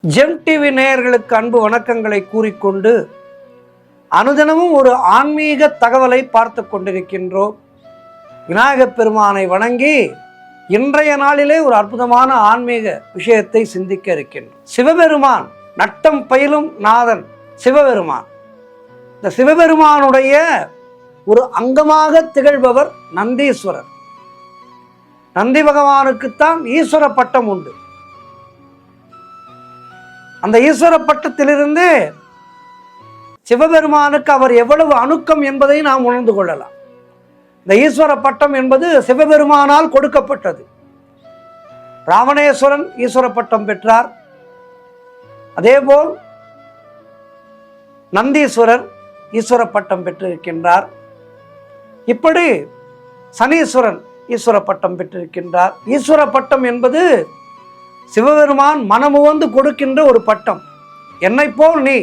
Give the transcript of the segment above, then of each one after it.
GeM TV நேயர்களுக்கு அன்பு வணக்கங்களை கூறிக்கொண்டு அனுதினமும் ஒரு ஆன்மீக தகவலை பார்த்து கொண்டிருக்கின்றோம். விநாயகப் பெருமானை வணங்கி இன்றைய நாளிலே ஒரு அற்புதமான ஆன்மீக விஷயத்தை சிந்திக்க இருக்கின்றோம். சிவபெருமான் நட்டம் பயிலும் நாதன் சிவபெருமான். இந்த சிவபெருமானுடைய ஒரு அங்கமாக திகழ்பவர் நந்தீஸ்வரர். நந்தி பகவானுக்குத்தான் ஈஸ்வர பட்டம் உண்டு. அந்த ஈஸ்வர பட்டத்திலிருந்து சிவபெருமானுக்கு அவர் எவ்வளவு அணுக்கம் என்பதை நாம் உணர்ந்து கொள்ளலாம். இந்த ஈஸ்வர பட்டம் என்பது சிவபெருமானால் கொடுக்கப்பட்டது. ராவணேஸ்வரன் ஈஸ்வர பட்டம் பெற்றார். அதேபோல் நந்தீஸ்வரர் ஈஸ்வர பட்டம் பெற்றிருக்கின்றார். இப்படி சனீஸ்வரன் ஈஸ்வர பட்டம் பெற்றிருக்கின்றார். ஈஸ்வர பட்டம் என்பது சிவபெருமான் மனமுவந்து கொடுக்கின்ற ஒரு பட்டம். என்னை போல் நீ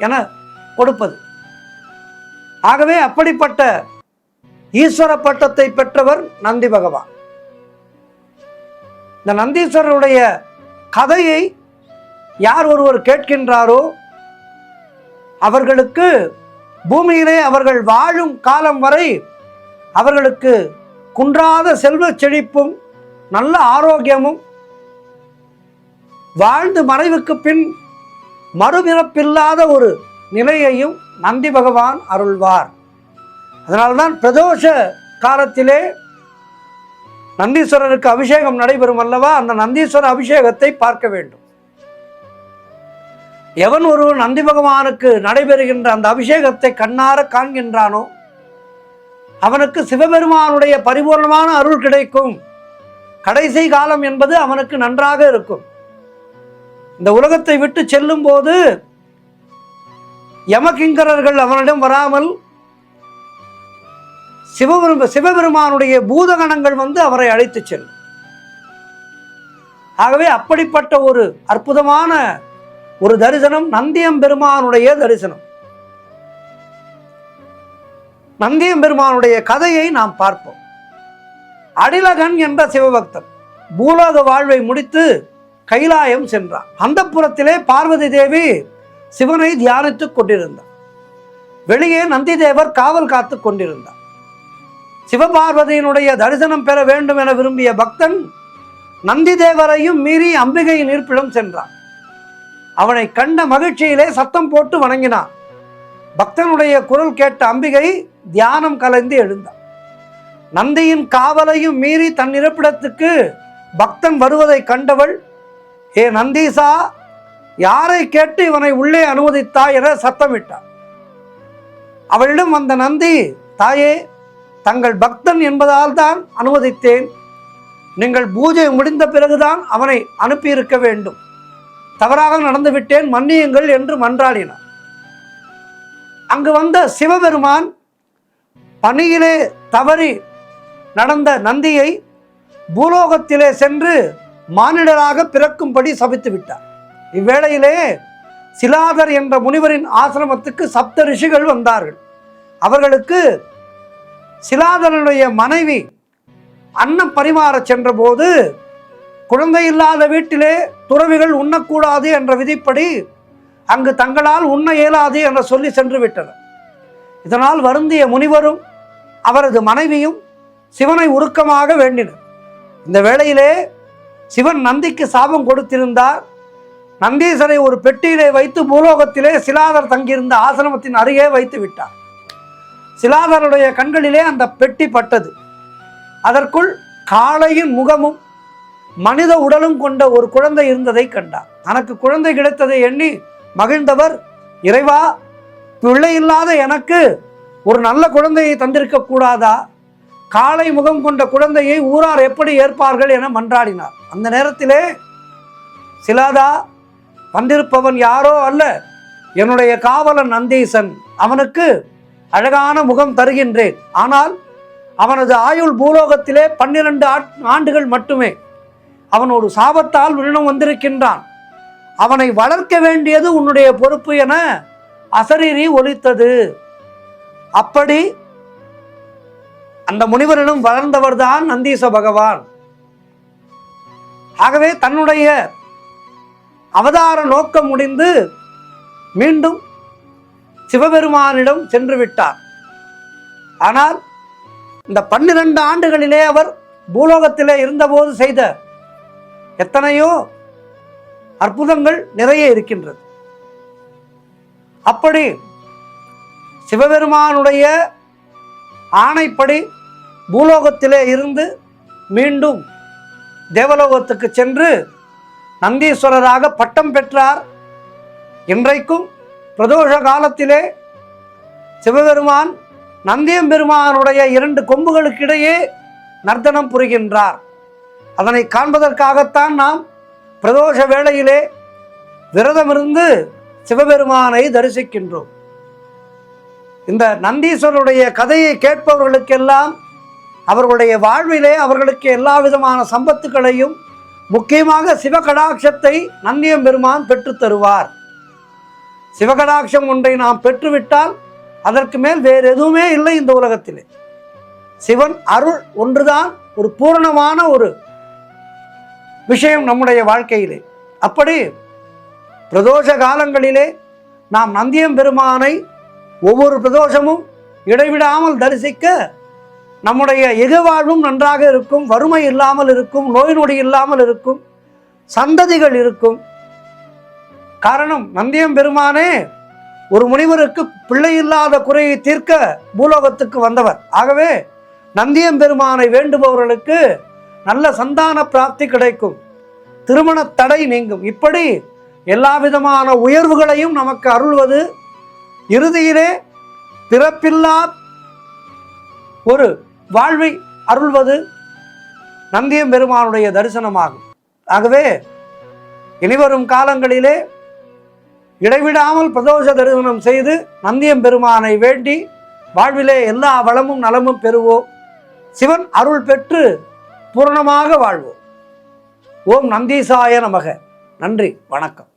என கொடுப்பது. ஆகவே அப்படிப்பட்ட ஈஸ்வர பட்டத்தை பெற்றவர் நந்தி பகவான். இந்த நந்தீஸ்வரருடைய கதையை யார் ஒருவர் கேட்கின்றாரோ அவர்களுக்கு பூமியிலே அவர்கள் வாழும் காலம் வரை அவர்களுக்கு குன்றாத செல்வ செழிப்பும் நல்ல ஆரோக்கியமும், வாழ்ந்து மறைவுக்கு பின் மறுபிறப்பில்லாத ஒரு நிலையையும் நந்தி பகவான் அருள்வார். அதனால்தான் பிரதோஷ காலத்திலே நந்தீஸ்வரருக்கு அபிஷேகம் நடைபெறும் அல்லவா? அந்த நந்தீஸ்வர அபிஷேகத்தை பார்க்க வேண்டும். எவன் ஒருவன் நந்தி பகவானுக்கு நடைபெறுகின்ற அந்த அபிஷேகத்தை கண்ணார காண்கின்றானோ அவனுக்கு சிவபெருமானுடைய பரிபூர்ணமான அருள் கிடைக்கும். கடைசி காலம் என்பது அவனுக்கு நன்றாக இருக்கும். இந்த உலகத்தை விட்டு செல்லும் போது யமகிங்கரர்கள் அவனிடம் வராமல் சிவபெருமானுடைய பூதகணங்கள் வந்து அவரை அழைத்து செல்லும். ஆகவே அப்படிப்பட்ட ஒரு அற்புதமான ஒரு தரிசனம் நந்தியம்பெருமானுடைய தரிசனம். நந்தியம்பெருமானுடைய கதையை நாம் பார்ப்போம். அடிலகன் என்ற சிவபக்தன் பூலோக வாழ்வை முடித்து கைலாயம் சென்றார். அந்த புறத்திலே பார்வதி தேவி சிவனை தியானித்துக் கொண்டிருந்தார். வெளியே நந்தி தேவர் காவல் காத்து கொண்டிருந்தார். சிவபார்வதியினுடைய தரிசனம் பெற வேண்டும் என விரும்பிய பக்தன் நந்தி தேவரையும் மீறி அம்பிகையின் இருப்பிடம் சென்றான். அவனை கண்ட மகிழ்ச்சியிலே சத்தம் போட்டு வணங்கினான். பக்தனுடைய குரல் கேட்ட அம்பிகை தியானம் கலைந்து எழுந்தார். நந்தியின் காவலையும் மீறி தன் இருப்பிடத்துக்கு பக்தன் வருவதை கண்டவள், ஏ நந்தீசா, யாரை கேட்டு இவனை உள்ளே அனுமதித்தாய் என சத்தமிட்டார். அவளிடம் வந்த நந்தி, தாயே, தங்கள் பக்தன் என்பதால் தான் அனுமதித்தேன். நீங்கள் பூஜை முடிந்த பிறகுதான் அவனை அனுப்பியிருக்க வேண்டும். தவறாக நடந்துவிட்டேன், மன்னியுங்கள் என்று மன்றாடினார். அங்கு வந்த சிவபெருமான் பணியிலே தவறி நடந்த நந்தியை பூலோகத்திலே சென்று மானிடராக பிறக்கும்படி சபித்து விட்டார். இவ்வேளையிலே சிலாதர் என்ற முனிவரின் ஆசிரமத்துக்கு சப்த ரிஷிகள் வந்தார்கள். அவர்களுக்கு சிலாதரனுடைய மனைவி அன்னம் பரிமாற சென்ற போது குழந்தை இல்லாத வீட்டிலே துறவிகள் உண்ணக்கூடாது என்ற விதிப்படி அங்கு தங்களால் உண்ண இயலாது என்று சொல்லி சென்று விட்டனர். இதனால் வருந்திய முனிவரும் அவரது மனைவியும் சிவனை உருக்கமாக வேண்டினர். இந்த வேளையிலே சிவன் நந்திக்கு சாபம் கொடுத்திருந்தார். நந்தீசரை ஒரு பெட்டியிலே வைத்து பூலோகத்திலே சிலாதர் தங்கியிருந்த ஆசிரமத்தின் அருகே வைத்து விட்டார். சிலாதருடைய கண்களிலே அந்த பெட்டி பட்டது. அதற்குள் காளையின் முகமும் மனித உடலும் கொண்ட ஒரு குழந்தை இருந்ததை கண்டார். தனக்கு குழந்தை கிடைத்ததை எண்ணி மகிழ்ந்தவர், இறைவா, பிள்ளை இல்லாத எனக்கு ஒரு நல்ல குழந்தையை தந்திருக்க கூடாதா? காளை முகம் கொண்ட குழந்தையை ஊரார் எப்படி ஏற்பார்கள் என மன்றாடினார். அந்த நேரத்திலே, சிலாதா, வந்திருப்பவன் யாரோ அல்ல, என்னுடைய காவலன் நந்தீசன். அவனுக்கு அழகான முகம் தருகின்றேன். ஆனால் அவனது ஆயுள் பூலோகத்திலே 12 ஆண்டுகள் மட்டுமே. அவன் ஒரு சாபத்தால் விண்ணம் வந்திருக்கின்றான். அவனை வளர்க்க வேண்டியது உன்னுடைய பொறுப்பு என அசரீரி ஒலித்தது. அப்படி அந்த முனிவரிடம் வளர்ந்தவர்தான் நந்தீச பகவான். ஆகவே தன்னுடைய அவதார நோக்கம் முடிந்து மீண்டும் சிவபெருமானிடம் சென்று விட்டார். ஆனால் இந்த 12 ஆண்டுகளிலே அவர் பூலோகத்திலே இருந்தபோது செய்த எத்தனையோ அற்புதங்கள் நிறைய இருக்கின்றது. அப்படி சிவபெருமானுடைய ஆணைப்படி பூலோகத்திலே இருந்து மீண்டும் தேவலோகத்துக்கு சென்று நந்தீஸ்வரராக பட்டம் பெற்றார். இன்றைக்கும் பிரதோஷ காலத்திலே சிவபெருமான் நந்தியம்பெருமானுடைய 2 கொம்புகளுக்கிடையே நர்த்தனம் புரிகின்றார். அதனை காண்பதற்காகத்தான் நாம் பிரதோஷ வேளையிலே விரதமிருந்து சிவபெருமானை தரிசிக்கின்றோம். இந்த நந்தீஸ்வரருடைய கதையை கேட்பவர்களுக்கெல்லாம் அவர்களுடைய வாழ்விலே அவர்களுக்கு எல்லா விதமான சம்பத்துக்களையும் முக்கியமாக சிவகடாட்சத்தை நந்தியம்பெருமான் பெற்று தருவார். சிவகடாட்சம் ஒன்றை நாம் பெற்றுவிட்டால் அதற்கு மேல் வேறு எதுவுமே இல்லை இந்த உலகத்திலே. சிவன் அருள் ஒன்றுதான் ஒரு பூரணமான ஒரு விஷயம் நம்முடைய வாழ்க்கையிலே. அப்படி பிரதோஷ காலங்களிலே நாம் நந்தியம்பெருமானை ஒவ்வொரு பிரதோஷமும் இடைவிடாமல் தரிசிக்க நம்முடைய எதிர்வாழ்வும் நன்றாக இருக்கும், வறுமை இல்லாமல் இருக்கும், நோய் நொடி இல்லாமல் இருக்கும், சந்ததிகள் இருக்கும். காரணம், நந்தியம்பெருமானே ஒரு முனிவருக்கு பிள்ளை இல்லாத குறையை தீர்க்க பூலோகத்துக்கு வந்தவர். ஆகவே நந்தியம்பெருமானை வேண்டுபவர்களுக்கு நல்ல சந்தான பிராப்தி கிடைக்கும், திருமண தடை நீங்கும். இப்படி எல்லா விதமான உயர்வுகளையும் நமக்கு அருள்வது, இறுதியிலே பிறப்பில்லா ஒரு வாழ்வை அருள்வது நந்தியம்பெருமானுடைய தரிசனமாகும். ஆகவே இனிவரும் காலங்களிலே இடைவிடாமல் பிரதோஷ தரிசனம் செய்து நந்தியம்பெருமானை வேண்டி வாழ்விலே எல்லா வளமும் நலமும் பெறுவோம். சிவன் அருள் பெற்று பூரணமாக வாழ்வோம். ஓம் நந்தீசாய நமக. நன்றி, வணக்கம்.